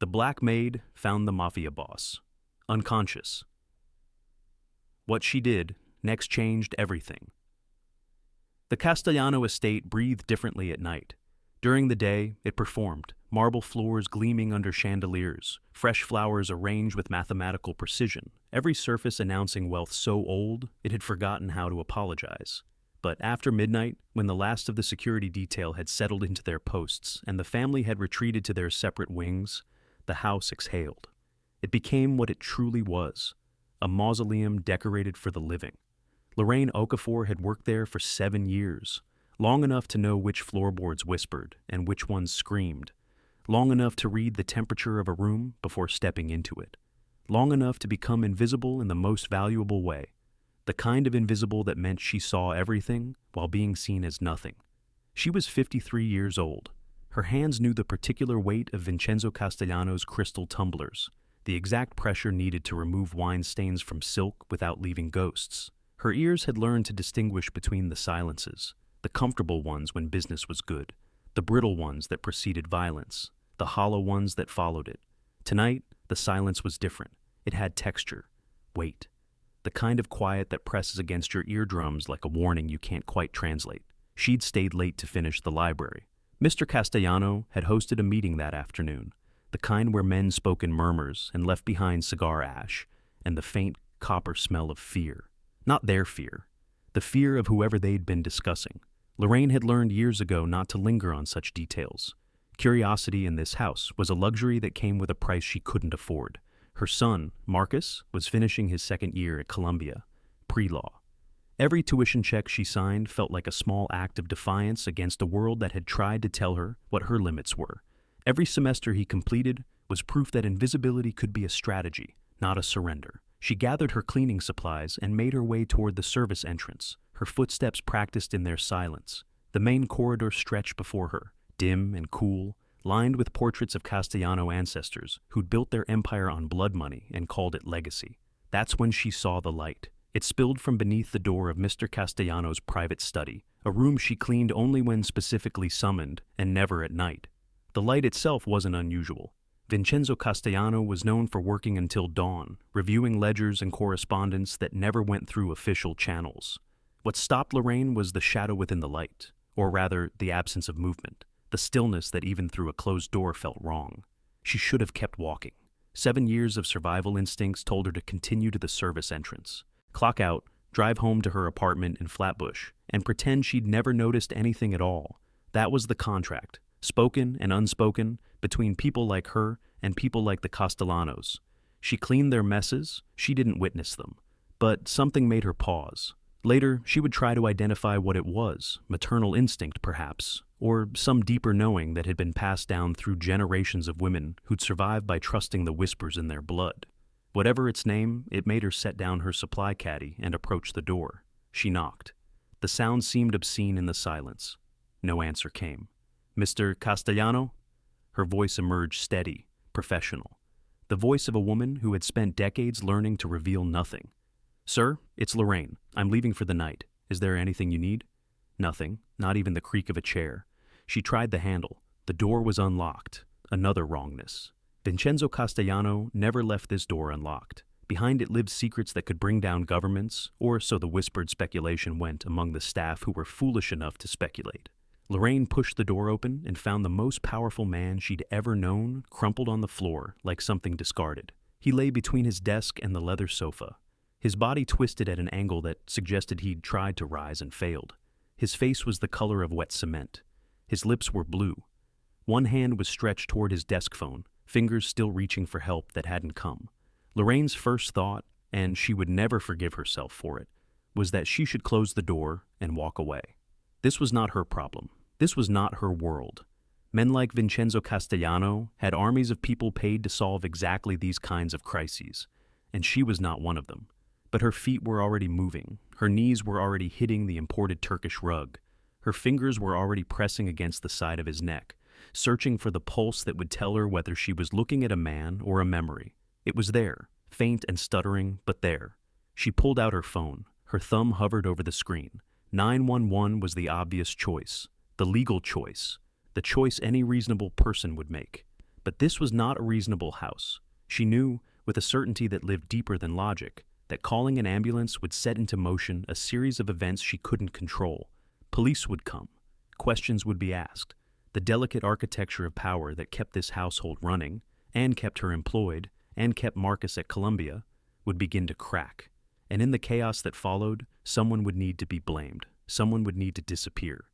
The Black Maid found the Mafia boss, unconscious. What she did next changed everything. The Castellano estate breathed differently at night. During the day, it performed, marble floors gleaming under chandeliers, fresh flowers arranged with mathematical precision, every surface announcing wealth so old it had forgotten how to apologize. But after midnight, when the last of the security detail had settled into their posts and the family had retreated to their separate wings, the house exhaled. It became what it truly was, a mausoleum decorated for the living. Lorraine Okafor had worked there for 7 years, long enough to know which floorboards whispered and which ones screamed, long enough to read the temperature of a room before stepping into it, long enough to become invisible in the most valuable way, the kind of invisible that meant she saw everything while being seen as nothing. She was 53 years old. Her hands knew the particular weight of Vincenzo Castellano's crystal tumblers, the exact pressure needed to remove wine stains from silk without leaving ghosts. Her ears had learned to distinguish between the silences, the comfortable ones when business was good, the brittle ones that preceded violence, the hollow ones that followed it. Tonight, the silence was different. It had texture, weight, the kind of quiet that presses against your eardrums like a warning you can't quite translate. She'd stayed late to finish the library. Mr. Castellano had hosted a meeting that afternoon, the kind where men spoke in murmurs and left behind cigar ash and the faint copper smell of fear. Not their fear, the fear of whoever they'd been discussing. Lorraine had learned years ago not to linger on such details. Curiosity in this house was a luxury that came with a price she couldn't afford. Her son, Marcus, was finishing his 2nd year at Columbia, pre-law. Every tuition check she signed felt like a small act of defiance against a world that had tried to tell her what her limits were. Every semester he completed was proof that invisibility could be a strategy, not a surrender. She gathered her cleaning supplies and made her way toward the service entrance, her footsteps practiced in their silence. The main corridor stretched before her, dim and cool, lined with portraits of Castellano ancestors who'd built their empire on blood money and called it legacy. That's when she saw the light. It spilled from beneath the door of Mr. Castellano's private study, a room she cleaned only when specifically summoned and never at night. The light itself wasn't unusual. Vincenzo Castellano was known for working until dawn, reviewing ledgers and correspondence that never went through official channels. What stopped Lorraine was the shadow within the light, or rather, the absence of movement, the stillness that even through a closed door felt wrong. She should have kept walking. 7 years of survival instincts told her to continue to the service entrance, clock out, drive home to her apartment in Flatbush, and pretend she'd never noticed anything at all. That was the contract, spoken and unspoken, between people like her and people like the Castellanos. She cleaned their messes, she didn't witness them. But something made her pause. Later, she would try to identify what it was, maternal instinct perhaps, or some deeper knowing that had been passed down through generations of women who'd survived by trusting the whispers in their blood. Whatever its name, it made her set down her supply caddy and approach the door. She knocked. The sound seemed obscene in the silence. No answer came. "Mr. Castellano?" Her voice emerged steady, professional. The voice of a woman who had spent decades learning to reveal nothing. "Sir, it's Lorraine. I'm leaving for the night. Is there anything you need?" Nothing, not even the creak of a chair. She tried the handle. The door was unlocked. Another wrongness. Vincenzo Castellano never left this door unlocked. Behind it lived secrets that could bring down governments, or so the whispered speculation went among the staff who were foolish enough to speculate. Lorraine pushed the door open and found the most powerful man she'd ever known crumpled on the floor like something discarded. He lay between his desk and the leather sofa, his body twisted at an angle that suggested he'd tried to rise and failed. His face was the color of wet cement. His lips were blue. One hand was stretched toward his desk phone, fingers still reaching for help that hadn't come. Lorraine's first thought, and she would never forgive herself for it, was that she should close the door and walk away. This was not her problem. This was not her world. Men like Vincenzo Castellano had armies of people paid to solve exactly these kinds of crises, and she was not one of them. But her feet were already moving, her knees were already hitting the imported Turkish rug, her fingers were already pressing against the side of his neck, searching for the pulse that would tell her whether she was looking at a man or a memory. It was there, faint and stuttering, but there. She pulled out her phone. Her thumb hovered over the screen. 911 was the obvious choice, the legal choice, the choice any reasonable person would make. But this was not a reasonable house. She knew, with a certainty that lived deeper than logic, that calling an ambulance would set into motion a series of events she couldn't control. Police would come. Questions would be asked. The delicate architecture of power that kept this household running, and kept her employed, and kept Marcus at Columbia, would begin to crack. And in the chaos that followed, someone would need to be blamed. Someone would need to disappear.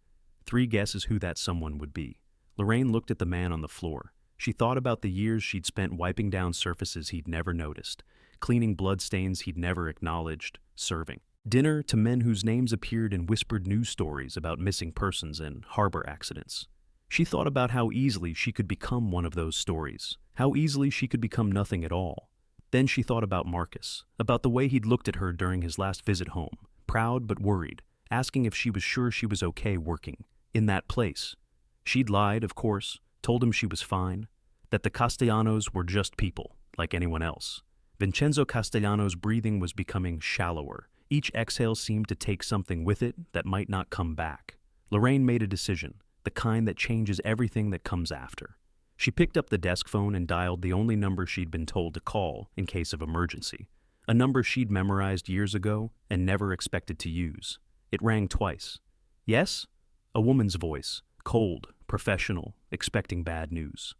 3 guesses who that someone would be. Lorraine looked at the man on the floor. She thought about the years she'd spent wiping down surfaces he'd never noticed, cleaning bloodstains he'd never acknowledged, serving dinner to men whose names appeared in whispered news stories about missing persons and harbor accidents. She thought about how easily she could become one of those stories, how easily she could become nothing at all. Then she thought about Marcus, about the way he'd looked at her during his last visit home, proud but worried, asking if she was sure she was okay working in that place. She'd lied, of course, told him she was fine, that the Castellanos were just people, like anyone else. Vincenzo Castellano's breathing was becoming shallower. Each exhale seemed to take something with it that might not come back. Lorraine made a decision, the kind that changes everything that comes after. She picked up the desk phone and dialed the only number she'd been told to call in case of emergency, a number she'd memorized years ago and never expected to use. It rang twice. Yes? A woman's voice, cold, professional, expecting bad news.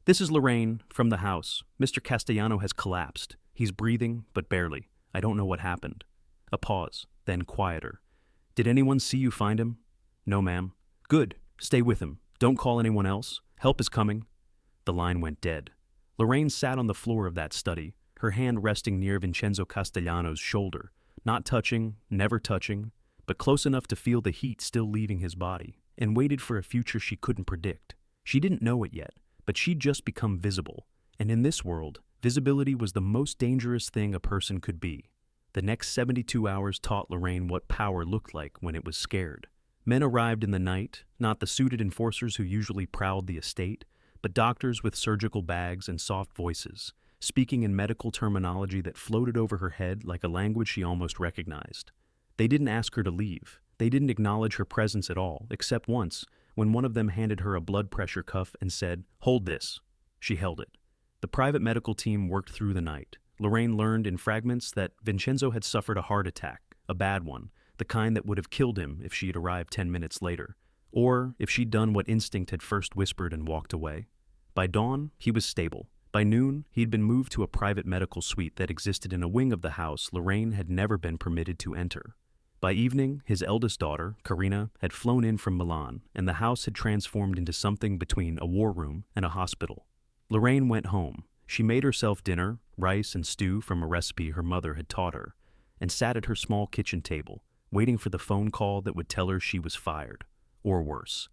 This is Lorraine, from the house. Mr. Castellano has collapsed. He's breathing, but barely. I don't know what happened. A pause, then quieter. Did anyone see you find him? No, ma'am. Good. Stay with him. Don't call anyone else. Help is coming. The line went dead. Lorraine sat on the floor of that study, her hand resting near Vincenzo Castellano's shoulder, not touching, never touching, but close enough to feel the heat still leaving his body, and waited for a future she couldn't predict. She didn't know it yet, but she'd just become visible, and in this world, visibility was the most dangerous thing a person could be. The next 72 hours taught Lorraine what power looked like when it was scared. Men arrived in the night, not the suited enforcers who usually prowled the estate, but doctors with surgical bags and soft voices, speaking in medical terminology that floated over her head like a language she almost recognized. They didn't ask her to leave. They didn't acknowledge her presence at all, except once, when one of them handed her a blood pressure cuff and said, "Hold this." She held it. The private medical team worked through the night. Lorraine learned in fragments that Vincenzo had suffered a heart attack, a bad one, the kind that would have killed him if she had arrived 10 minutes later, or if she'd done what instinct had first whispered and walked away. By dawn, he was stable. By noon, he'd been moved to a private medical suite that existed in a wing of the house Lorraine had never been permitted to enter. By evening, his eldest daughter, Karina, had flown in from Milan, and the house had transformed into something between a war room and a hospital. Lorraine went home. She made herself dinner, rice and stew from a recipe her mother had taught her, and sat at her small kitchen table, waiting for the phone call that would tell her she was fired, or worse.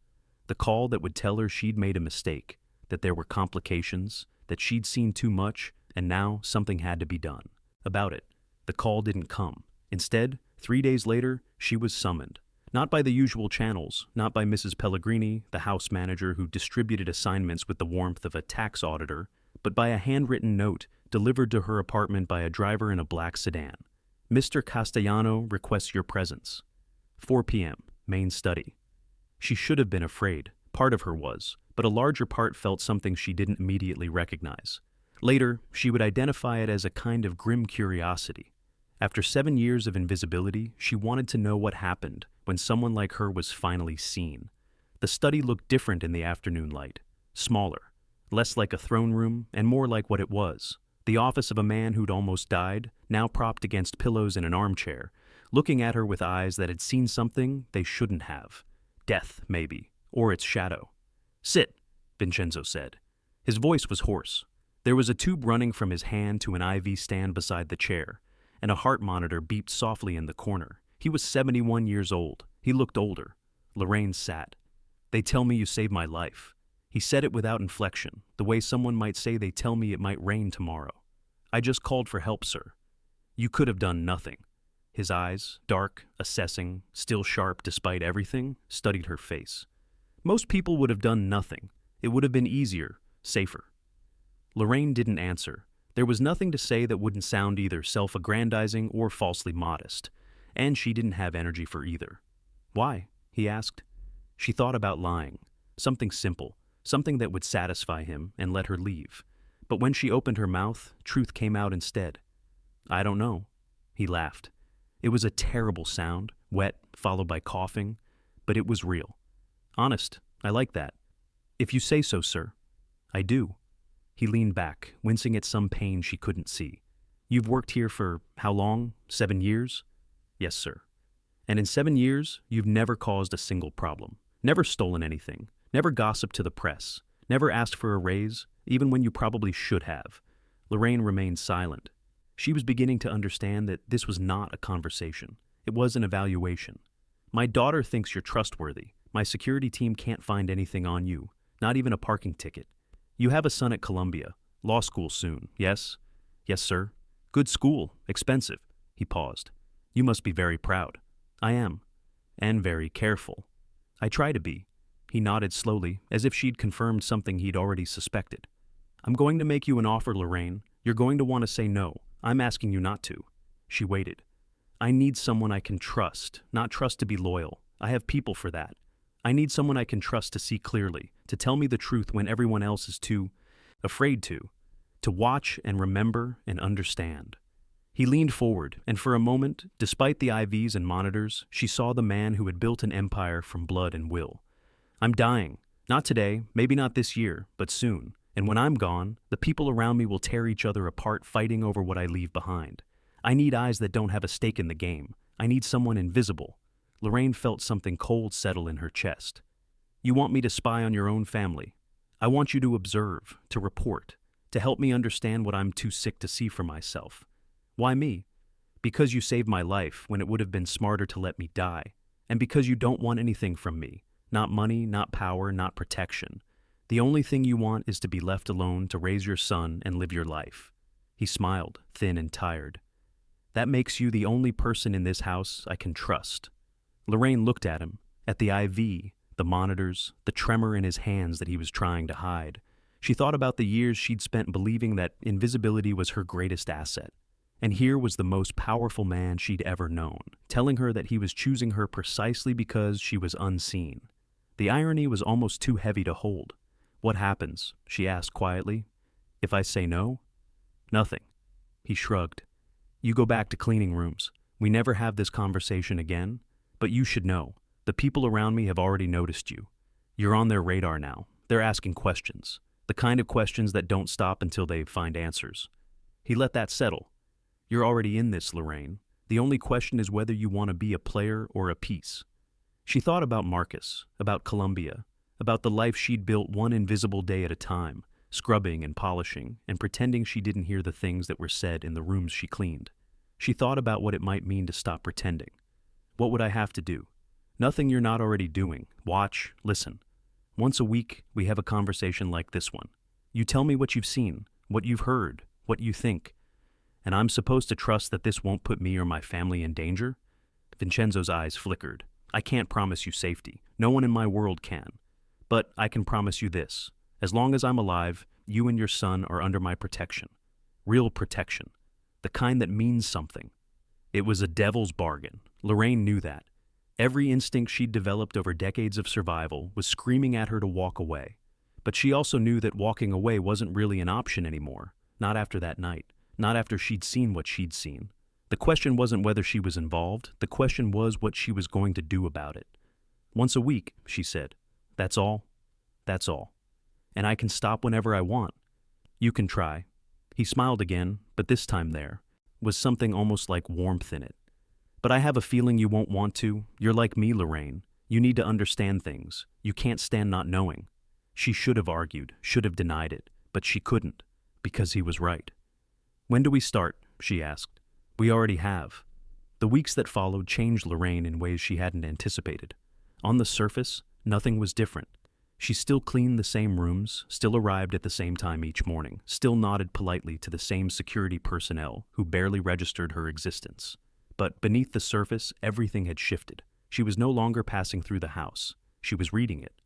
The call that would tell her she'd made a mistake, that there were complications, that she'd seen too much, and now something had to be done about it. The call didn't come. Instead, 3 days later, she was summoned. Not by the usual channels, not by Mrs. Pellegrini, the house manager who distributed assignments with the warmth of a tax auditor, but by a handwritten note delivered to her apartment by a driver in a black sedan. Mr. Castellano requests your presence. 4 p.m., main study. She should have been afraid. Part of her was, but a larger part felt something she didn't immediately recognize. Later, she would identify it as a kind of grim curiosity. After 7 years of invisibility, she wanted to know what happened when someone like her was finally seen. The study looked different in the afternoon light, smaller, less like a throne room and more like what it was, the office of a man who'd almost died, now propped against pillows in an armchair, looking at her with eyes that had seen something they shouldn't have. Death, maybe, or its shadow. "Sit," Vincenzo said. His voice was hoarse. There was a tube running from his hand to an IV stand beside the chair, and a heart monitor beeped softly in the corner. He was 71 years old. He looked older. Lorraine sat. "They tell me you saved my life." He said it without inflection, the way someone might say they tell me it might rain tomorrow. "I just called for help, sir." "You could have done nothing." His eyes, dark, assessing, still sharp despite everything, studied her face. "Most people would have done nothing. It would have been easier, safer." Lorraine didn't answer. There was nothing to say that wouldn't sound either self-aggrandizing or falsely modest, and she didn't have energy for either. "Why?" he asked. She thought about lying. Something simple. something that would satisfy him and let her leave. But when she opened her mouth, truth came out instead. "I don't know." He laughed. It was a terrible sound, wet, followed by coughing, but it was real. "Honest, I like that." "If you say so, sir." "I do." He leaned back, wincing at some pain she couldn't see. "You've worked here for how long? 7 years?" "Yes, sir." "And in 7 years, you've never caused a single problem, never stolen anything, never gossiped to the press, never asked for a raise, even when you probably should have." Lorraine remained silent. She was beginning to understand that this was not a conversation. It was an evaluation. "My daughter thinks you're trustworthy. My security team can't find anything on you, not even a parking ticket. You have a son at Columbia, law school soon, yes?" "Yes, sir." "Good school, expensive." He paused. "You must be very proud." "I am. And very careful." "I try to be." He nodded slowly, as if she'd confirmed something he'd already suspected. "I'm going to make you an offer, Lorraine. You're going to want to say no. I'm asking you not to." She waited. "I need someone I can trust, not trust to be loyal. I have people for that. I need someone I can trust to see clearly, to tell me the truth when everyone else is too afraid to watch and remember and understand." He leaned forward, and for a moment, despite the IVs and monitors, she saw the man who had built an empire from blood and will. "I'm dying. Not today, maybe not this year, but soon. And when I'm gone, the people around me will tear each other apart fighting over what I leave behind. I need eyes that don't have a stake in the game. I need someone invisible." Lorraine felt something cold settle in her chest. "You want me to spy on your own family. I want you to observe, to report, to help me understand what I'm too sick to see for myself." "Why me?" "Because you saved my life when it would have been smarter to let me die. And because you don't want anything from me. Not money, not power, not protection. The only thing you want is to be left alone to raise your son and live your life." He smiled, thin and tired. "That makes you the only person in this house I can trust." Lorraine looked at him, at the IV, the monitors, the tremor in his hands that he was trying to hide. She thought about the years she'd spent believing that invisibility was her greatest asset. And here was the most powerful man she'd ever known, telling her that he was choosing her precisely because she was unseen. The irony was almost too heavy to hold. "What happens?" she asked quietly. "If I say no?" "Nothing." He shrugged. "You go back to cleaning rooms. We never have this conversation again. But you should know. The people around me have already noticed you. You're on their radar now. They're asking questions. The kind of questions that don't stop until they find answers." He let that settle. "You're already in this, Lorraine. The only question is whether you want to be a player or a piece." She thought about Marcus, about Columbia, about the life she'd built one invisible day at a time, scrubbing and polishing and pretending she didn't hear the things that were said in the rooms she cleaned. She thought about what it might mean to stop pretending. What would I have to do? Nothing you're not already doing. Watch, listen. Once a week, we have a conversation like this one. You tell me what you've seen, what you've heard, what you think. And I'm supposed to trust that this won't put me or my family in danger? Vincenzo's eyes flickered. "I can't promise you safety. No one in my world can. But I can promise you this. As long as I'm alive, you and your son are under my protection. Real protection. The kind that means something." It was a devil's bargain. Lorraine knew that. Every instinct she'd developed over decades of survival was screaming at her to walk away. But she also knew that walking away wasn't really an option anymore. Not after that night. Not after she'd seen what she'd seen. The question wasn't whether she was involved. The question was what she was going to do about it. "Once a week," she said. "That's all?" "That's all. And I can stop whenever I want." "You can try." He smiled again, but this time there was something almost like warmth in it. "But I have a feeling you won't want to. You're like me, Lorraine. You need to understand things. You can't stand not knowing." She should have argued, should have denied it, but she couldn't, because he was right. "When do we start?" she asked. "We already have." The weeks that followed changed Lorraine in ways she hadn't anticipated. On the surface, nothing was different. She still cleaned the same rooms, still arrived at the same time each morning, still nodded politely to the same security personnel who barely registered her existence. But beneath the surface, everything had shifted. She was no longer passing through the house. She was reading it.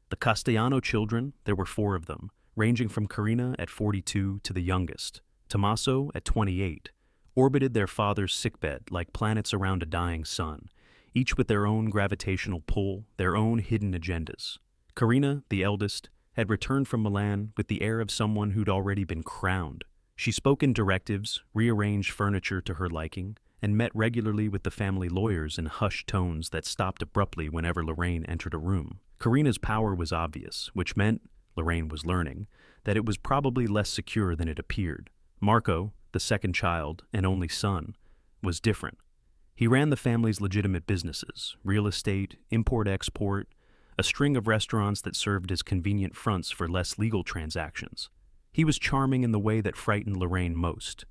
The Castellano children, there were 4 of them, ranging from Carina at 42 to the youngest, Tommaso at 28, orbited their father's sickbed like planets around a dying sun, each with their own gravitational pull, their own hidden agendas. Carina, the eldest, had returned from Milan with the air of someone who'd already been crowned. She spoke in directives, rearranged furniture to her liking, and met regularly with the family lawyers in hushed tones that stopped abruptly whenever Lorraine entered a room. Karina's power was obvious, which meant, Lorraine was learning, that it was probably less secure than it appeared. Marco, the second child and only son, was different. He ran the family's legitimate businesses, real estate, import-export, a string of restaurants that served as convenient fronts for less legal transactions. He was charming in the way that frightened Lorraine most,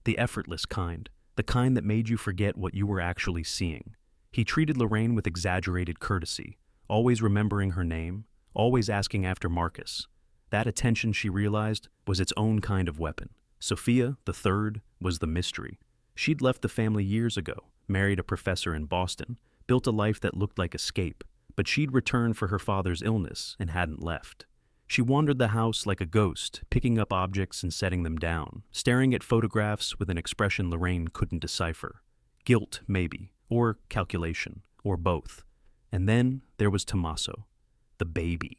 the effortless kind, the kind that made you forget what you were actually seeing. He treated Lorraine with exaggerated courtesy, always remembering her name, always asking after Marcus. That attention, she realized, was its own kind of weapon. Sophia, the third, was the mystery. She'd left the family years ago, married a professor in Boston, built a life that looked like escape, but she'd returned for her father's illness and hadn't left. She wandered the house like a ghost, picking up objects and setting them down, staring at photographs with an expression Lorraine couldn't decipher. Guilt, maybe, or calculation, or both. And then there was Tommaso, the baby,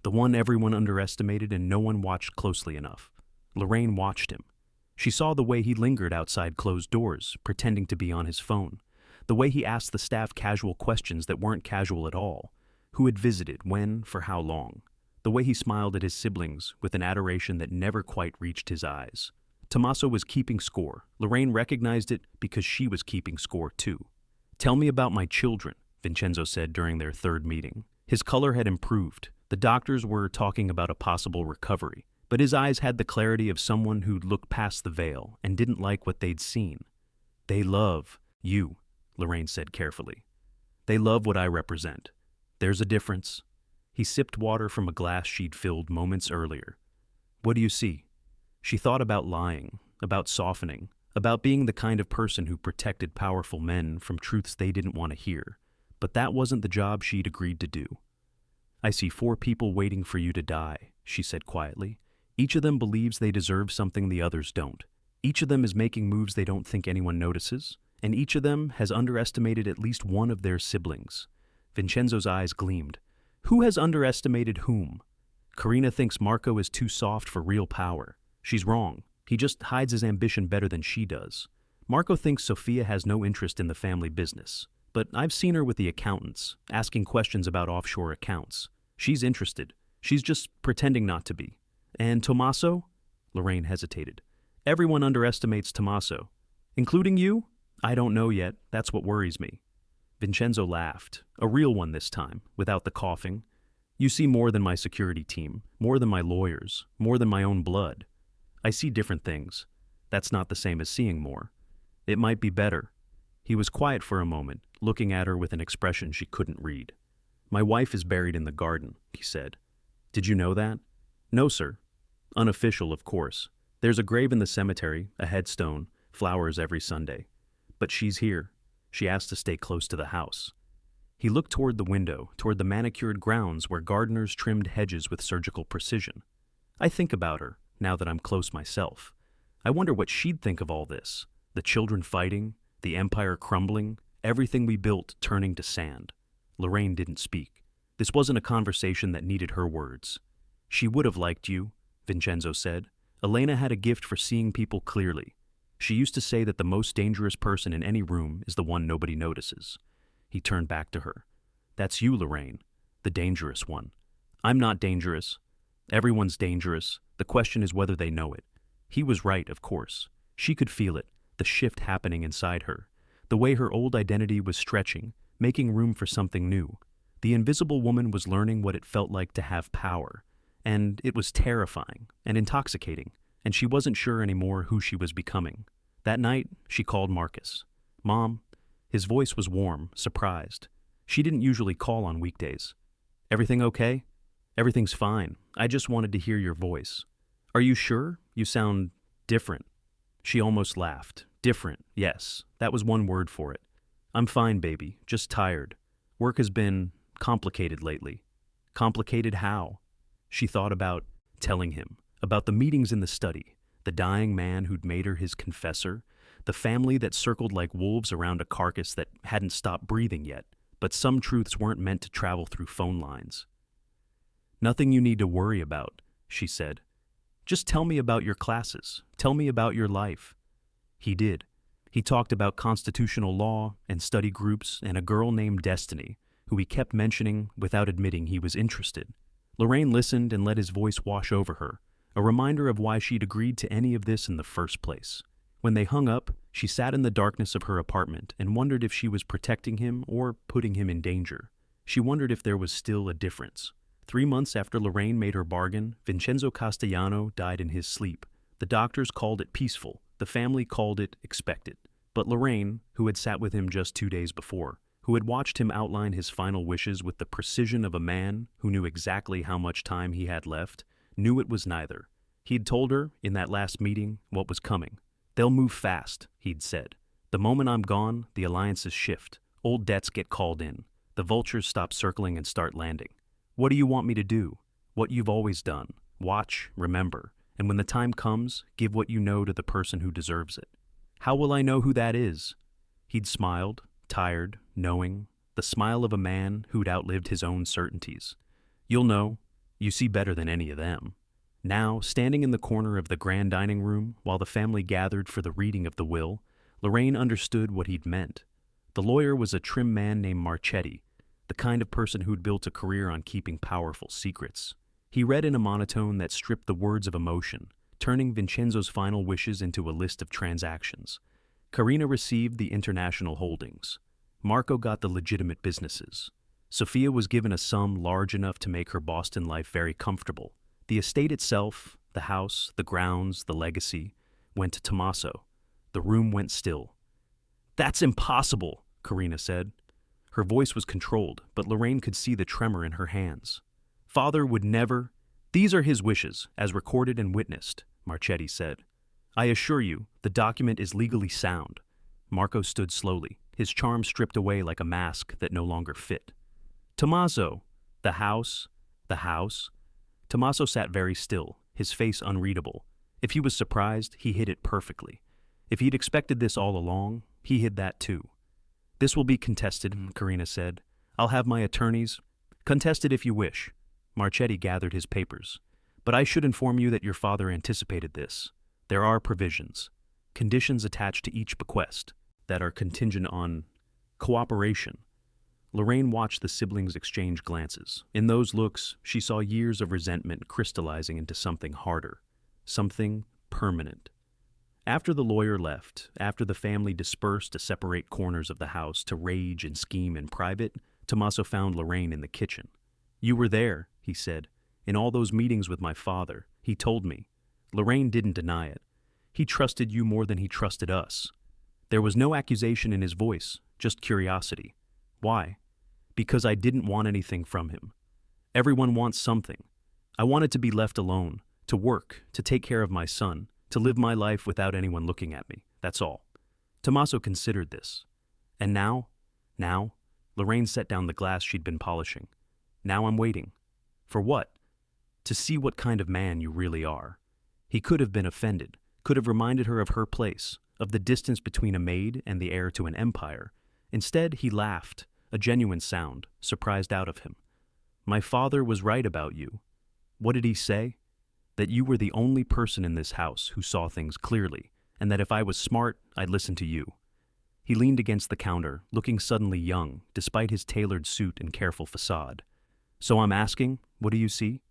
the one everyone underestimated and no one watched closely enough. Lorraine watched him. She saw the way he lingered outside closed doors, pretending to be on his phone, the way he asked the staff casual questions that weren't casual at all, who had visited, when, for how long, the way he smiled at his siblings with an adoration that never quite reached his eyes. Tommaso was keeping score. Lorraine recognized it because she was keeping score too. "Tell me about my children," Vincenzo said during their third meeting. His color had improved. The doctors were talking about a possible recovery, but his eyes had the clarity of someone who'd looked past the veil and didn't like what they'd seen. "They love you," Lorraine said carefully. "They love what I represent. There's a difference." He sipped water from a glass she'd filled moments earlier. "What do you see?" She thought about lying, about softening, about being the kind of person who protected powerful men from truths they didn't want to hear. But that wasn't the job she'd agreed to do. "I see 4 people waiting for you to die," she said quietly. "Each of them believes they deserve something the others don't. Each of them is making moves they don't think anyone notices, and each of them has underestimated at least one of their siblings." Vincenzo's eyes gleamed. "Who has underestimated whom?" "Karina thinks Marco is too soft for real power. She's wrong. He just hides his ambition better than she does. Marco thinks Sophia has no interest in the family business. But I've seen her with the accountants, asking questions about offshore accounts. She's interested. She's just pretending not to be. And Tommaso?" Lorraine hesitated. "Everyone underestimates Tommaso. Including you? I don't know yet. That's what worries me." Vincenzo laughed, a real one this time, without the coughing. "You see more than my security team, more than my lawyers, more than my own blood. I see different things. That's not the same as seeing more. It might be better." He was quiet for a moment, looking at her with an expression she couldn't read. "My wife is buried in the garden," he said. "Did you know that?" "No, sir. Unofficial, of course. There's a grave in the cemetery, a headstone, flowers every Sunday. But she's here. She asked to stay close to the house." He looked toward the window, toward the manicured grounds where gardeners trimmed hedges with surgical precision. "I think about her, now that I'm close myself. I wonder what she'd think of all this. The children fighting, the empire crumbling, everything we built turning to sand." Lorraine didn't speak. This wasn't a conversation that needed her words. "She would have liked you," Vincenzo said. "Elena had a gift for seeing people clearly. She used to say that the most dangerous person in any room is the one nobody notices." He turned back to her. "That's you, Lorraine, the dangerous one. I'm not dangerous. Everyone's dangerous. The question is whether they know it." He was right, of course. She could feel it, the shift happening inside her, the way her old identity was stretching, making room for something new. The invisible woman was learning what it felt like to have power, and it was terrifying and intoxicating, and she wasn't sure anymore who she was becoming. That night, she called Marcus. "Mom." His voice was warm, surprised. She didn't usually call on weekdays. "Everything okay?" "Everything's fine. I just wanted to hear your voice." "Are you sure? You sound different." She almost laughed. "Different, yes. That was one word for it. I'm fine, baby. Just tired. Work has been complicated lately." "Complicated how?" She thought about telling him, about the meetings in the study, the dying man who'd made her his confessor, the family that circled like wolves around a carcass that hadn't stopped breathing yet, but some truths weren't meant to travel through phone lines. Nothing you need to worry about, she said. Just tell me about your classes. Tell me about your life. He did. He talked about constitutional law and study groups and a girl named Destiny, who he kept mentioning without admitting he was interested. Lorraine listened and let his voice wash over her, a reminder of why she'd agreed to any of this in the first place. When they hung up, she sat in the darkness of her apartment and wondered if she was protecting him or putting him in danger. She wondered if there was still a difference. 3 months after Lorraine made her bargain, Vincenzo Castellano died in his sleep. The doctors called it peaceful. The family called it expected. But Lorraine, who had sat with him just 2 days before, who had watched him outline his final wishes with the precision of a man who knew exactly how much time he had left, knew it was neither. He'd told her, in that last meeting, what was coming. They'll move fast, he'd said. The moment I'm gone, the alliances shift. Old debts get called in. The vultures stop circling and start landing. What do you want me to do? What you've always done. Watch, remember, and when the time comes, give what you know to the person who deserves it. How will I know who that is? He'd smiled, tired, knowing, the smile of a man who'd outlived his own certainties. You'll know. You see better than any of them. Now, standing in the corner of the grand dining room while the family gathered for the reading of the will, Lorraine understood what he'd meant. The lawyer was a trim man named Marchetti, the kind of person who'd built a career on keeping powerful secrets. He read in a monotone that stripped the words of emotion, turning Vincenzo's final wishes into a list of transactions. Karina received the international holdings. Marco got the legitimate businesses. Sophia was given a sum large enough to make her Boston life very comfortable. The estate itself, the house, the grounds, the legacy, went to Tommaso. The room went still. "That's impossible," Karina said. Her voice was controlled, but Lorraine could see the tremor in her hands. "Father would never—" "These are his wishes, as recorded and witnessed," Marchetti said. "I assure you, the document is legally sound." Marco stood slowly, his charm stripped away like a mask that no longer fit. "Tommaso! The house! The house!" Tommaso sat very still, his face unreadable. If he was surprised, he hid it perfectly. If he'd expected this all along, he hid that too. "This will be contested," Karina said. "I'll have my attorneys—" "Contest it if you wish." Marchetti gathered his papers. "But I should inform you that your father anticipated this. There are provisions, conditions attached to each bequest, that are contingent on cooperation." Lorraine watched the siblings exchange glances. In those looks, she saw years of resentment crystallizing into something harder, something permanent. After the lawyer left, after the family dispersed to separate corners of the house to rage and scheme in private, Tommaso found Lorraine in the kitchen. "You were there," he said. "In all those meetings with my father. He told me." Lorraine didn't deny it. "He trusted you more than he trusted us." There was no accusation in his voice, just curiosity. "Why?" "Because I didn't want anything from him. Everyone wants something. I wanted to be left alone, to work, to take care of my son, to live my life without anyone looking at me. That's all." Tommaso considered this. "And now?" Lorraine set down the glass she'd been polishing. "Now I'm waiting." "For what?" "To see what kind of man you really are." He could have been offended, could have reminded her of her place, of the distance between a maid and the heir to an empire. Instead, he laughed, a genuine sound, surprised out of him. "My father was right about you." "What did he say?" "That you were the only person in this house who saw things clearly, and that if I was smart, I'd listen to you." He leaned against the counter, looking suddenly young, despite his tailored suit and careful facade. "So I'm asking, what do you see?"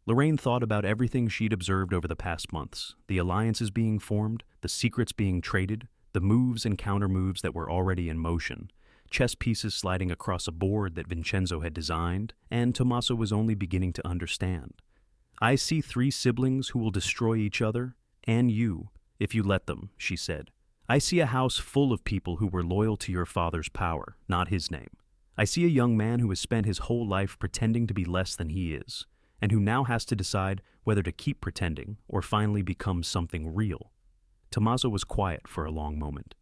Lorraine thought about everything she'd observed over the past months, the alliances being formed, the secrets being traded, the moves and counter-moves that were already in motion, chess pieces sliding across a board that Vincenzo had designed, and Tommaso was only beginning to understand. "I see 3 siblings who will destroy each other, and you, if you let them," she said. "I see a house full of people who were loyal to your father's power, not his name. I see a young man who has spent his whole life pretending to be less than he is, and who now has to decide whether to keep pretending or finally become something real." Tommaso was quiet for a long moment.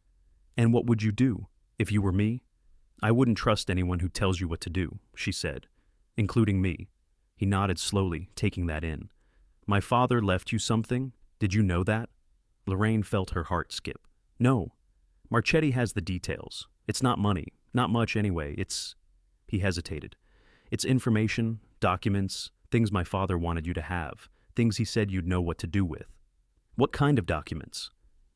"And what would you do, if you were me?" "I wouldn't trust anyone who tells you what to do," she said, "including me." He nodded slowly, taking that in. "My father left you something? Did you know that?" Lorraine felt her heart skip. "No. Marchetti has the details. It's not money. Not much anyway. He hesitated. "It's information, documents, things my father wanted you to have, things he said you'd know what to do with. What kind of documents?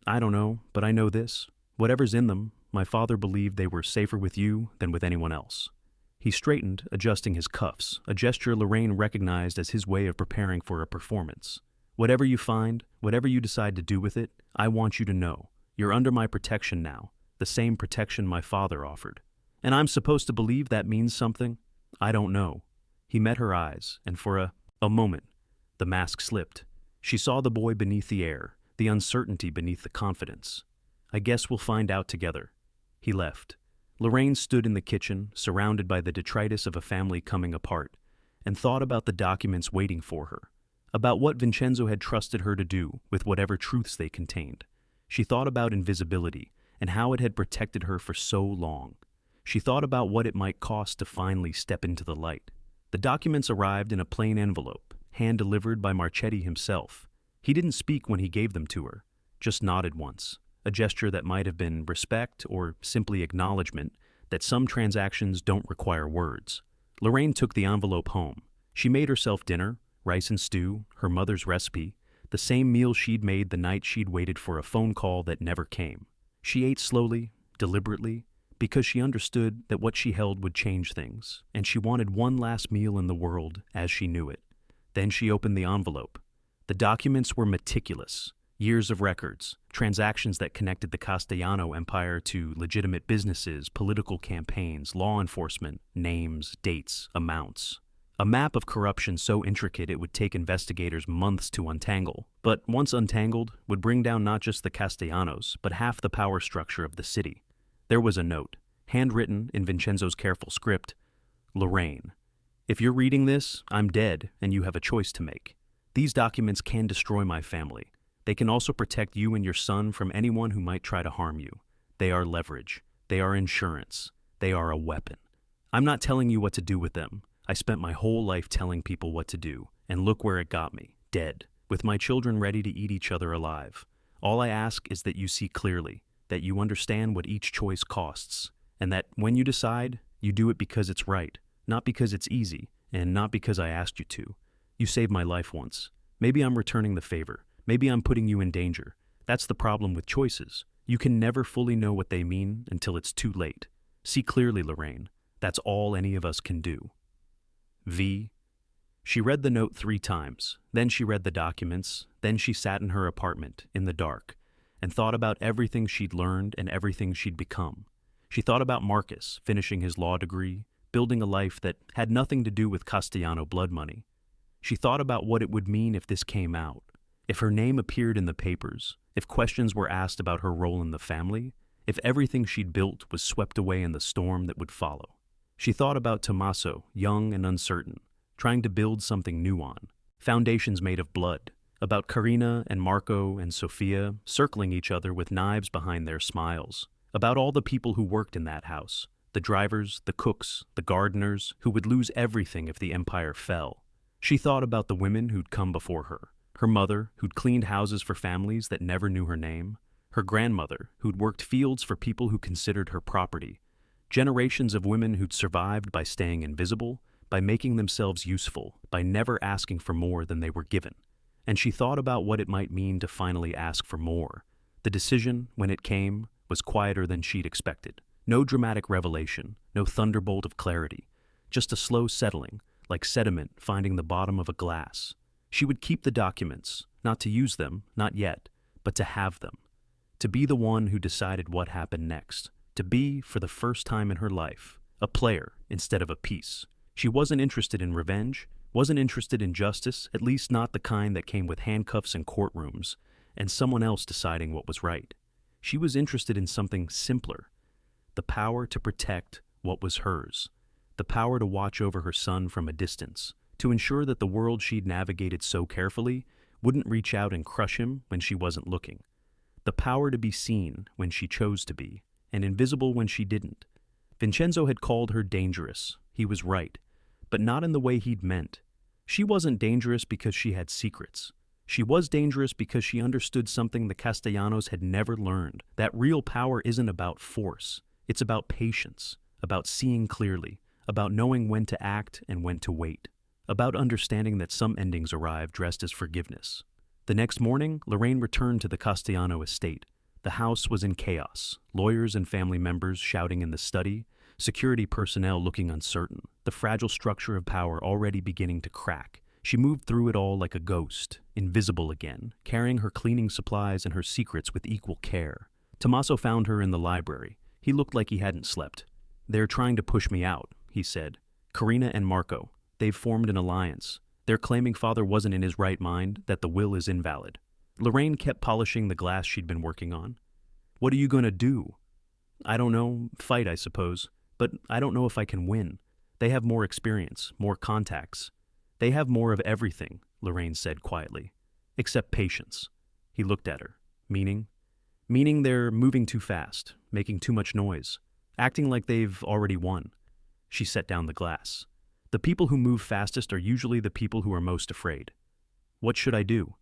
I don't know, but I know this. Whatever's in them, my father believed they were safer with you than with anyone else. He straightened, adjusting his cuffs, a gesture Lorraine recognized as his way of preparing for a performance. Whatever you find, whatever you decide to do with it, I want you to know. You're under my protection now, the same protection my father offered. And I'm supposed to believe that means something? I don't know. He met her eyes, and for a moment, the mask slipped. She saw the boy beneath the air, the uncertainty beneath the confidence. I guess we'll find out together. He left. Lorraine stood in the kitchen, surrounded by the detritus of a family coming apart, and thought about the documents waiting for her, about what Vincenzo had trusted her to do with whatever truths they contained. She thought about invisibility and how it had protected her for so long. She thought about what it might cost to finally step into the light. The documents arrived in a plain envelope, hand-delivered by Marchetti himself. He didn't speak when he gave them to her, just nodded once, a gesture that might have been respect or simply acknowledgement that some transactions don't require words. Lorraine took the envelope home. She made herself dinner, rice and stew, her mother's recipe, the same meal she'd made the night she'd waited for a phone call that never came. She ate slowly, deliberately, because she understood that what she held would change things, and she wanted one last meal in the world as she knew it. Then she opened the envelope. The documents were meticulous. Years of records, transactions that connected the Castellano empire to legitimate businesses, political campaigns, law enforcement, names, dates, amounts. A map of corruption so intricate it would take investigators months to untangle, but once untangled, would bring down not just the Castellanos, but half the power structure of the city. There was a note, handwritten in Vincenzo's careful script, Lorraine, if you're reading this, I'm dead and you have a choice to make. These documents can destroy my family. They can also protect you and your son from anyone who might try to harm you. They are leverage. They are insurance. They are a weapon. I'm not telling you what to do with them. I spent my whole life telling people what to do, and look where it got me, dead, with my children ready to eat each other alive. All I ask is that you see clearly, that you understand what each choice costs, and that when you decide, you do it because it's right, not because it's easy, and not because I asked you to. You saved my life once. Maybe I'm returning the favor. Maybe I'm putting you in danger. That's the problem with choices. You can never fully know what they mean until it's too late. See clearly, Lorraine. That's all any of us can do. V. She read the note 3 times. Then she read the documents. Then she sat in her apartment, in the dark, and thought about everything she'd learned and everything she'd become. She thought about Marcus finishing his law degree, building a life that had nothing to do with Castellano blood money. She thought about what it would mean if this came out, if her name appeared in the papers, if questions were asked about her role in the family, if everything she'd built was swept away in the storm that would follow. She thought about Tommaso, young and uncertain, trying to build something new on, foundations made of blood, about Karina and Marco and Sofia circling each other with knives behind their smiles, about all the people who worked in that house, the drivers, the cooks, the gardeners, who would lose everything if the empire fell. She thought about the women who'd come before her mother, who'd cleaned houses for families that never knew her name, her grandmother, who'd worked fields for people who considered her property, generations of women who'd survived by staying invisible, by making themselves useful, by never asking for more than they were given. And she thought about what it might mean to finally ask for more. The decision, when it came, was quieter than she'd expected. No dramatic revelation, no thunderbolt of clarity, just a slow settling, like sediment finding the bottom of a glass. She would keep the documents, not to use them, not yet, but to have them. To be the one who decided what happened next. To be, for the first time in her life, a player instead of a piece. She wasn't interested in revenge, wasn't interested in justice, at least not the kind that came with handcuffs and courtrooms, and someone else deciding what was right. She was interested in something simpler. The power to protect what was hers. The power to watch over her son from a distance. To ensure that the world she'd navigated so carefully wouldn't reach out and crush him when she wasn't looking. The power to be seen when she chose to be, and invisible when she didn't. Vincenzo had called her dangerous. He was right, but not in the way he'd meant. She wasn't dangerous because she had secrets. She was dangerous because she understood something the Castellanos had never learned, that real power isn't about force. It's about patience, about seeing clearly, about knowing when to act and when to wait. about understanding that some endings arrive dressed as forgiveness. The next morning, Lorraine returned to the Castellano estate. The house was in chaos, lawyers and family members shouting in the study, security personnel looking uncertain, the fragile structure of power already beginning to crack. She moved through it all like a ghost, invisible again, carrying her cleaning supplies and her secrets with equal care. Tommaso found her in the library. He looked like he hadn't slept. "They're trying to push me out," he said. "Karina and Marco. They've formed an alliance. They're claiming father wasn't in his right mind, that the will is invalid." Lorraine kept polishing the glass she'd been working on. "What are you going to do?" "I don't know. Fight, I suppose. But I don't know if I can win. They have more experience, more contacts. They have more of everything," Lorraine said quietly. "Except patience." He looked at her. "Meaning?" "Meaning they're moving too fast, making too much noise, acting like they've already won." She set down the glass. "The people who move fastest are usually the people who are most afraid." "What should I do?"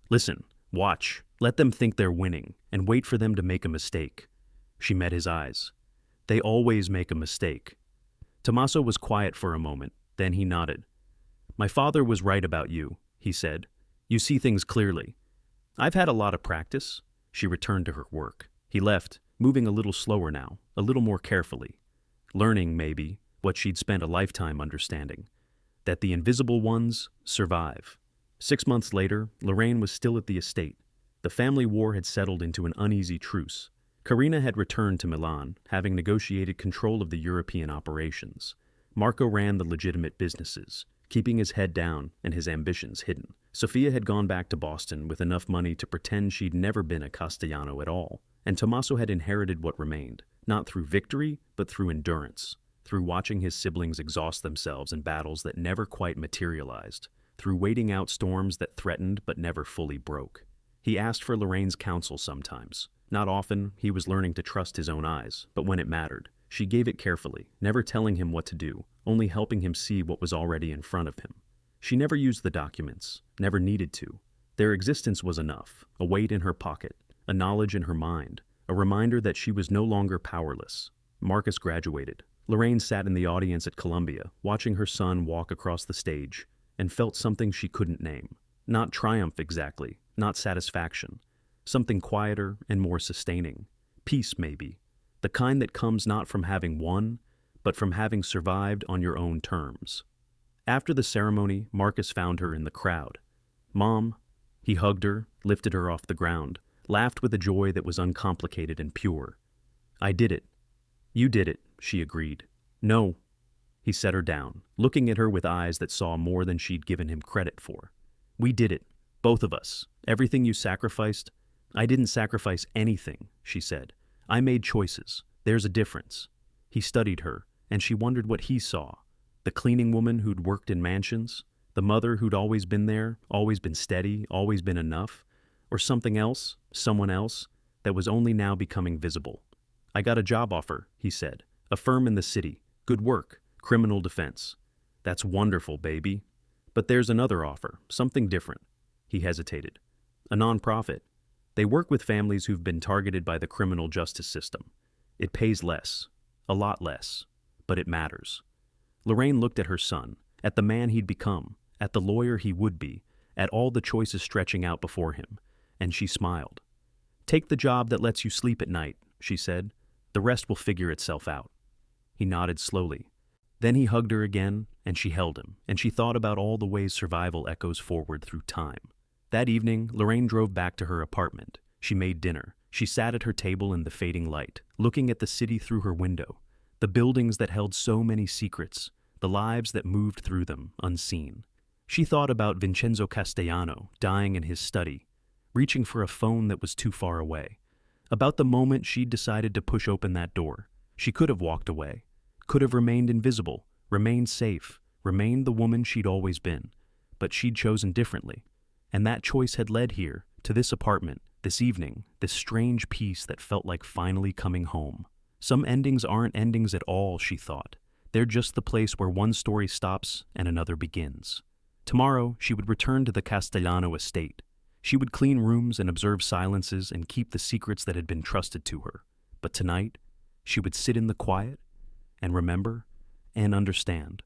"Listen, watch, let them think they're winning, and wait for them to make a mistake." She met his eyes. "They always make a mistake." Tommaso was quiet for a moment, then he nodded. "My father was right about you," he said. "You see things clearly." "I've had a lot of practice." She returned to her work. He left, moving a little slower now, a little more carefully. Learning, maybe, what she'd spent a lifetime understanding. That the invisible ones survive. 6 months later, Lorraine was still at the estate. The family war had settled into an uneasy truce. Karina had returned to Milan, having negotiated control of the European operations. Marco ran the legitimate businesses, keeping his head down and his ambitions hidden. Sofia had gone back to Boston with enough money to pretend she'd never been a Castellano at all, and Tommaso had inherited what remained, not through victory, but through endurance, through watching his siblings exhaust themselves in battles that never quite materialized, through waiting out storms that threatened but never fully broke. He asked for Lorraine's counsel sometimes. Not often, he was learning to trust his own eyes, but when it mattered, she gave it carefully, never telling him what to do, only helping him see what was already in front of him. She never used the documents, never needed to. Their existence was enough, a weight in her pocket, a knowledge in her mind, a reminder that she was no longer powerless. Marcus graduated. Lorraine sat in the audience at Columbia, watching her son walk across the stage, and felt something she couldn't name. Not triumph exactly, not satisfaction. Something quieter and more sustaining. Peace, maybe. The kind that comes not from having won, but from having survived on your own terms. After the ceremony, Marcus found her in the crowd. "Mom." He hugged her, lifted her off the ground, laughed with a joy that was uncomplicated and pure. "I did it." "You did it," she agreed. "No." He set her down, looking at her with eyes that saw more than she'd given him credit for. "We did it. Both of us. Everything you sacrificed." "I didn't sacrifice anything," she said. "I made choices. There's a difference." He studied her, and she wondered what he saw. The cleaning woman who'd worked in mansions, the mother who'd always been there, always been steady, always been enough, or something else, someone else, that was only now becoming visible. "I got a job offer," he said. "A firm in the city. Good work. Criminal defense." "That's wonderful, baby." "But there's another offer, something different." He hesitated. "A nonprofit. They work with families who've been targeted by the criminal justice system. It pays less, a lot less, but it matters." Lorraine looked at her son, at the man he'd become, at the lawyer he would be, at all the choices stretching out before him, and she smiled. "Take the job that lets you sleep at night," she said. "The rest will figure itself out." He nodded slowly. Then he hugged her again, and she held him, and she thought about all the ways survival echoes forward through time. That evening, Lorraine drove back to her apartment. She made dinner. She sat at her table in the fading light, looking at the city through her window, the buildings that held so many secrets, the lives that moved through them, unseen. She thought about Vincenzo Castellano dying in his study, reaching for a phone that was too far away, about the moment she'd decided to push open that door. She could have walked away, could have remained invisible, remained safe, remained the woman she'd always been, but she'd chosen differently. And that choice had led here, to this apartment, this evening, this strange peace that felt like finally coming home. Some endings aren't endings at all, she thought. They're just the place where one story stops and another begins. Tomorrow, she would return to the Castellano estate. She would clean rooms and observe silences and keep the secrets that had been trusted to her. But tonight, she would sit in the quiet and remember and understand.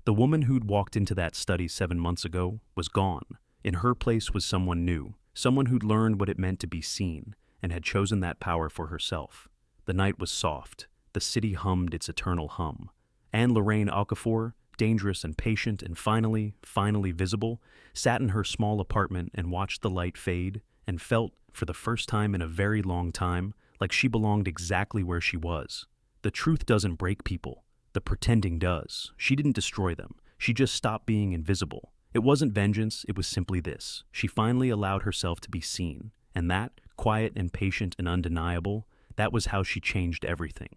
The woman who'd walked into that study 7 months ago was gone. In her place was someone new, someone who'd learned what it meant to be seen and had chosen that power for herself. The night was soft. The city hummed its eternal hum. Anne Lorraine Okafor, dangerous and patient and finally visible, sat in her small apartment and watched the light fade and felt, for the first time in a very long time, like she belonged exactly where she was. The truth doesn't break people. The pretending does. She didn't destroy them. She just stopped being invisible. It wasn't vengeance, it was simply this. She finally allowed herself to be seen. And that, quiet and patient and undeniable, that was how she changed everything.